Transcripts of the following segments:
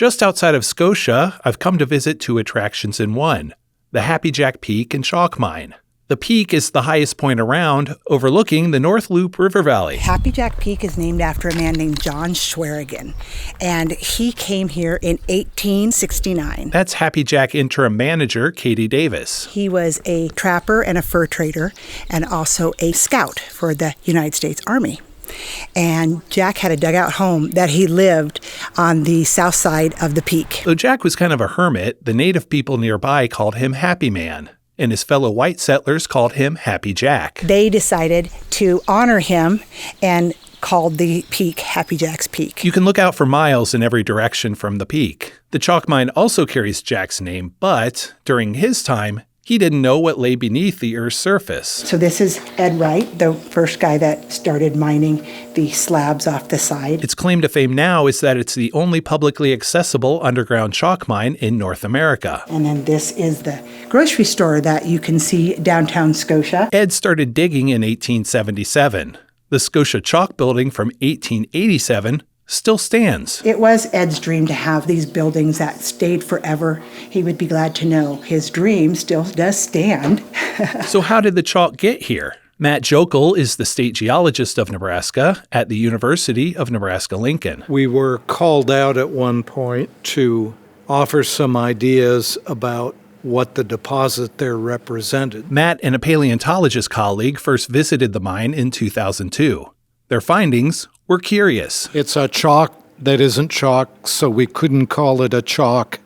Just outside of Scotia, I've come to visit two attractions in one, the Happy Jack Peak and Chalk Mine. The peak is the highest point around, overlooking the North Loop River Valley. Happy Jack Peak is named after a man named John Schwerigan, and he came here in 1869. That's Happy Jack interim manager Katie Davis. He was a trapper and a fur trader, and also a scout for the United States Army. And Jack had a dugout home that he lived on the south side of the peak. Though Jack was kind of a hermit, the native people nearby called him Happy Man, and his fellow white settlers called him Happy Jack. They decided to honor him and called the peak Happy Jack's Peak. You can look out for miles in every direction from the peak. The chalk mine also carries Jack's name, but during his time, he didn't know what lay beneath the Earth's surface. So this is Ed Wright, the first guy that started mining the slabs off the side. Its claim to fame now is that it's the only publicly accessible underground chalk mine in North America. And then this is the grocery store that you can see downtown Scotia. Ed started digging in 1877. The Scotia Chalk Building from 1887 still stands. It was Ed's dream to have these buildings that stayed forever. He would be glad to know his dream still does stand. So how did the chalk get here? Matt Jokel is the state geologist of Nebraska at the University of Nebraska-Lincoln. We were called out at one point to offer some ideas about what the deposit there represented. Matt and a paleontologist colleague first visited the mine in 2002. Their findings were curious. It's a chalk that isn't chalk, so we couldn't call it a chalk,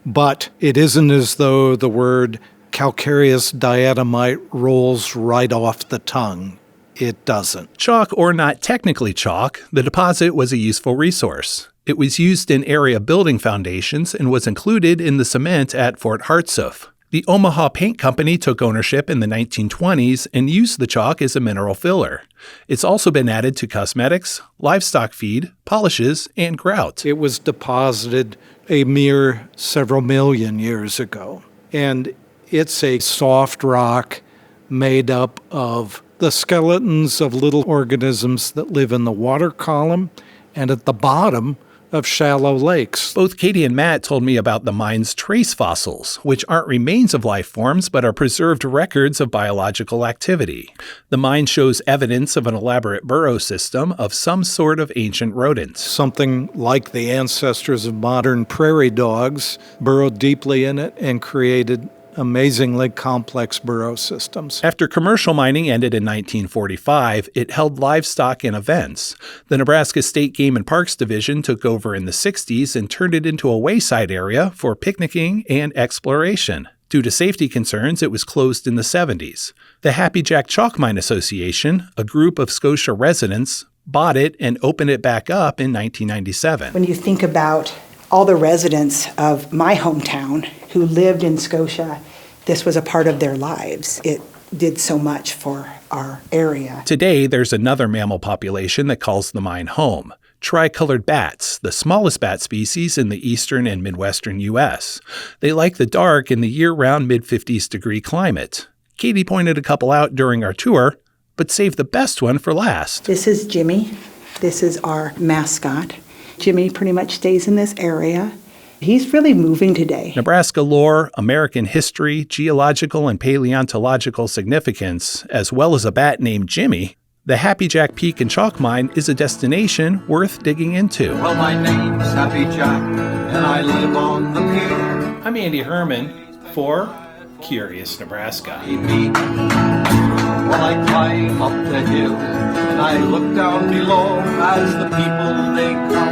but it isn't as though the word calcareous diatomite rolls right off the tongue. It doesn't. Chalk or not technically chalk, the deposit was a useful resource. It was used in area building foundations and was included in the cement at Fort Hartsuff. The Omaha Paint Company took ownership in the 1920s and used the chalk as a mineral filler. It's also been added to cosmetics, livestock feed, polishes, and grout. It was deposited a mere several million years ago, and it's a soft rock made up of the skeletons of little organisms that live in the water column and at the bottom of shallow lakes. Both Katie and Matt told me about the mine's trace fossils, which aren't remains of life forms but are preserved records of biological activity. The mine shows evidence of an elaborate burrow system of some sort of ancient rodents. Something like the ancestors of modern prairie dogs burrowed deeply in it and created amazingly complex burrow systems. After commercial mining ended in 1945, it held livestock and events. The Nebraska State Game and Parks Division took over in the 60s and turned it into a wayside area for picnicking and exploration. Due to safety concerns, it was closed in the 70s. The Happy Jack Chalk Mine Association, a group of Scotia residents, bought it and opened it back up in 1997. When you think about all the residents of my hometown who lived in Scotia, this was a part of their lives. It did so much for our area. Today, there's another mammal population that calls the mine home. Tricolored bats, the smallest bat species in the eastern and midwestern U.S. They like the dark in the year-round mid-50s degree climate. Katie pointed a couple out during our tour, but saved the best one for last. This is Jimmy. This is our mascot. Jimmy pretty much stays in this area. He's really moving today. Nebraska lore, American history, geological and paleontological significance, as well as a bat named Jimmy, the Happy Jack Peak and Chalk Mine is a destination worth digging into. Well, my name's Happy Jack, and I live on the pier. I'm Andy Herman for Curious Nebraska. Well, I climb up the hill, and I look down below as the people they come.